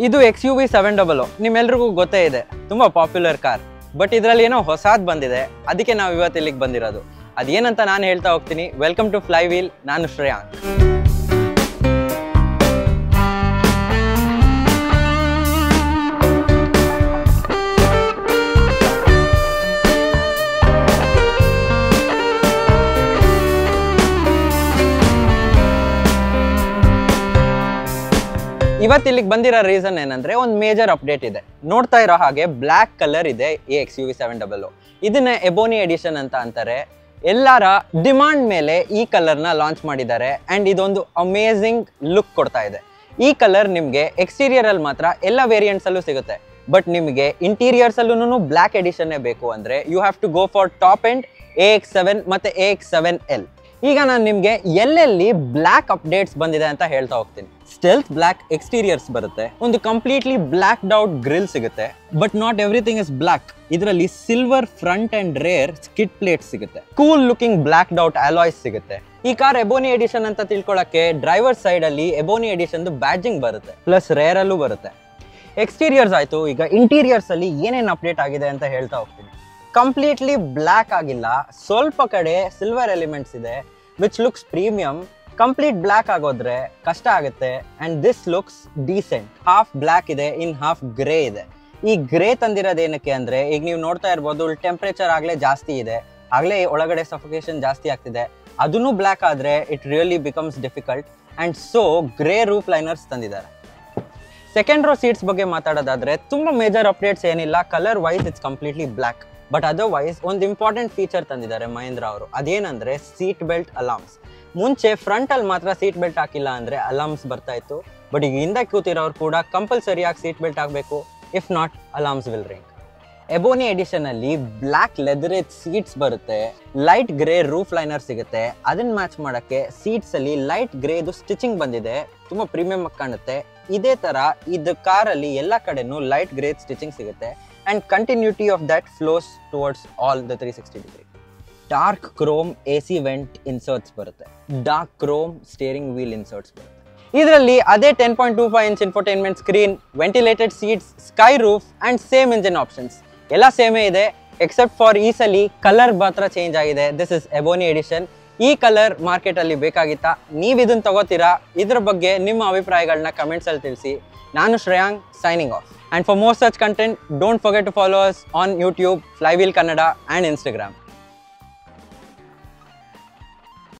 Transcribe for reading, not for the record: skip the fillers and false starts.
ಇದು XUV700 ನಿಮ್ಮೆಲ್ರಿಗೂ ಗೊತ್ತೇ ಇದೆ, ತುಂಬಾ ಪಾಪ್ಯುಲರ್ ಕಾರ್. ಬಟ್ ಇದರಲ್ಲಿ ಏನೋ ಹೊಸದು ಬಂದಿದೆ, ಅದಕ್ಕೆ ನಾವು ಇವತ್ತು ಇಲ್ಲಿಗೆ ಬಂದಿರೋದು. ಅದೇನಂತ ನಾನು ಹೇಳ್ತಾ ಹೋಗ್ತೀನಿ. ವೆಲ್ಕಮ್ ಟು ಫ್ಲೈ ವೀಲ್, ನಾನು ಶ್ರೇಯಾಂಕ್. ಇವತ್ತು ಇಲ್ಲಿಗೆ ಬಂದಿರೋ ರೀಸನ್ ಏನಂದ್ರೆ ಒಂದು ಮೇಜರ್ ಅಪ್ಡೇಟ್ ಇದೆ. ನೋಡ್ತಾ ಇರೋ ಹಾಗೆ ಬ್ಲ್ಯಾಕ್ ಕಲರ್ ಇದೆ ಈ XUV700. ಇದನ್ನ ಎಬೋನಿ ಎಡಿಷನ್ ಅಂತ ಅಂತಾರೆ. ಎಲ್ಲರ ಡಿಮಾಂಡ್ ಮೇಲೆ ಈ ಕಲರ್ನ ಲಾಂಚ್ ಮಾಡಿದ್ದಾರೆ ಅಂಡ್ ಇದೊಂದು ಅಮೇಝಿಂಗ್ ಲುಕ್ ಕೊಡ್ತಾ ಇದೆ. ಈ ಕಲರ್ ನಿಮಗೆ ಎಕ್ಸ್ಟೀರಿಯರ್ ಅಲ್ಲಿ ಮಾತ್ರ ಎಲ್ಲ ವೇರಿಯಂಟ್ಸ್ ಅಲ್ಲೂ ಸಿಗುತ್ತೆ. ಬಟ್ ನಿಮಗೆ ಇಂಟೀರಿಯರ್ಸ್ ಅಲ್ಲೂ ಬ್ಲ್ಯಾಕ್ ಎಡಿಷನ್ನೇ ಬೇಕು ಅಂದ್ರೆ you have to go for top end AX7 ಮತ್ತೆ AX7L. ಈಗ ನಾನು ನಿಮಗೆ ಎಲ್ಲೆಲ್ಲಿ ಬ್ಲ್ಯಾಕ್ ಅಪ್ಡೇಟ್ಸ್ ಬಂದಿದೆ ಅಂತ ಹೇಳ್ತಾ ಹೋಗ್ತೀನಿ. ಸ್ಟೆಲ್ತ್ ಬ್ಲ್ಯಾಕ್ ಎಕ್ಸ್ಟೀರಿಯರ್ಸ್ ಬರುತ್ತೆ, ಒಂದು ಕಂಪ್ಲೀಟ್ಲಿ ಬ್ಲ್ಯಾಕ್ಡ್ ಔಟ್ ಗ್ರಿಲ್ ಸಿಗುತ್ತೆ. But not everything is black. ಇದರಲ್ಲಿ silver front and rear skid plate ಸಿಗುತ್ತೆ. Cool looking blacked out alloys ಸಿಗುತ್ತೆ. ಈ ಕಾರ್ ಎಬೋನಿ ಎಡಿಷನ್ ಅಂತ ತಿಳ್ಕೊಳ್ಳಕ್ಕೆ ಡ್ರೈವರ್ ಸೈಡ್ ಅಲ್ಲಿ ಎಬೋನಿ ಎಡಿಷನ್ ಬ್ಯಾಡ್ಜಿಂಗ್ ಬರುತ್ತೆ, ಪ್ಲಸ್ ರೇರ್ ಅಲ್ಲೂ ಬರುತ್ತೆ. ಎಕ್ಸ್ಟೀರಿಯರ್ಸ್ ಆಯ್ತು. ಈಗ ಇಂಟೀರಿಯರ್ಸ್ ಅಲ್ಲಿ ಏನೇನು ಅಪ್ಡೇಟ್ ಆಗಿದೆ ಅಂತ ಹೇಳ್ತಾ ಹೋಗ್ತೀನಿ. ಕಂಪ್ಲೀಟ್ಲಿ ಬ್ಲ್ಯಾಕ್ ಆಗಿಲ್ಲ, ಸ್ವಲ್ಪ ಕಡೆ ಸಿಲ್ವರ್ ಎಲಿಮೆಂಟ್ಸ್ ಇದೆ which looks premium. Complete black ಆಗೋದ್ರೆ ಕಷ್ಟ ಆಗುತ್ತೆ and this looks decent. Half black ಇದೆ, ಇನ್ ಹಾಫ್ ಗ್ರೇ ಇದೆ. ಈ ಗ್ರೇ ತಂದಿರೋದು ಏನಕ್ಕೆ ಅಂದ್ರೆ, ಈಗ ನೀವು ನೋಡ್ತಾ ಇರ್ಬೋದು ಟೆಂಪರೇಚರ್ ಆಗ್ಲೇ ಜಾಸ್ತಿ ಇದೆ, ಆಗ್ಲೇ ಒಳಗಡೆ ಸಫೋಕೇಶನ್ ಜಾಸ್ತಿ ಆಗ್ತಿದೆ. ಅದನ್ನು ಬ್ಲ್ಯಾಕ್ ಆದ್ರೆ it really becomes difficult and so grey roof liners ತಂದಿದ್ದಾರೆ. ಸೆಕೆಂಡ್ ರೋ ಸೀಟ್ಸ್ ಬಗ್ಗೆ ಮಾತಾಡೋದಾದ್ರೆ ತುಂಬಾ ಮೇಜರ್ ಅಪ್ಡೇಟ್ಸ್ ಏನಿಲ್ಲ. Colour wise it's completely black. But otherwise ಒಂದು ಇಂಪಾರ್ಟೆಂಟ್ ಫೀಚರ್ ತಂದಿದ್ದಾರೆ ಮಹೇಂದ್ರ ಅವರು. ಅದೇನಂದ್ರೆ ಸೀಟ್ ಬೆಲ್ಟ್ ಅಲಾರ್ಮ್ಸ್. ಮುಂಚೆ ಫ್ರಂಟ್ ಅಲ್ಲಿ ಮಾತ್ರ ಸೀಟ್ ಬೆಲ್ಟ್ ಹಾಕಿಲ್ಲ ಅಂದ್ರೆ ಅಲಾರ್ಮ್ಸ್ ಬರ್ತಾ ಇತ್ತು. ಬಟ್ ಈಗ ಹಿಂದೆ ಕೂತಿರೋರು ಕೂಡ ಕಂಪಲ್ಸರಿಯಾಗಿ ಸೀಟ್ ಬೆಲ್ಟ್ ಹಾಕಬೇಕು, if not alarms will ring. Ebony edition ಅಲ್ಲಿ ಬ್ಲ್ಯಾಕ್ ಲೆದರ್ ಸೀಟ್ಸ್ ಬರುತ್ತೆ, ಲೈಟ್ ಗ್ರೇ ರೂಫ್ ಲೈನರ್ ಸಿಗುತ್ತೆ. ಅದನ್ನ ಮ್ಯಾಚ್ ಮಾಡಕ್ಕೆ ಸೀಟ್ಸ್ ಅಲ್ಲಿ ಲೈಟ್ ಗ್ರೇದು ಸ್ಟಿಚಿಂಗ್ ಬಂದಿದೆ, ತುಂಬಾ ಪ್ರೀಮಿಯಂ ಆಗಿ ಕಾಣುತ್ತೆ. ಇದೇ ತರ ಇದು ಕಾರಲ್ಲಿ ಎಲ್ಲ ಕಡೆನೂ ಲೈಟ್ ಗ್ರೇ ಸ್ಟಿಚಿಂಗ್ ಸಿಗುತ್ತೆ and continuity of that flows towards all the 360 degree. Dark chrome AC vent inserts ಬರುತ್ತೆ, dark chrome steering wheel inserts ಬರುತ್ತೆ. ಇದರಲ್ಲಿ ಅದೇ 10.25 inch infotainment screen, ventilated seats, sky roof and same engine options ಎಲ್ಲ ಸೇಮೇ ಇದೆ. Accept for ಈ ಸಲಿ colour ಮಾತ್ರ change ಆಗಿದೆ. This is ebony edition. ಈ ಕಲರ್ ಮಾರ್ಕೆಟ್ ಅಲ್ಲಿ ಬೇಕಾಗಿತ್ತಾ? ನೀವು ಇದನ್ನ ತಗೋತೀರಾ? ಇದ್ರ ಬಗ್ಗೆ ನಿಮ್ಮ ಅಭಿಪ್ರಾಯಗಳನ್ನ ಕಮೆಂಟ್ಸ್ ಅಲ್ಲಿ ತಿಳಿಸಿ. ನಾನು ಶ್ರೇಯಾಂಕ್, signing off. And for more such content, don't forget to follow us on YouTube, Flywheel Kannada and Instagram.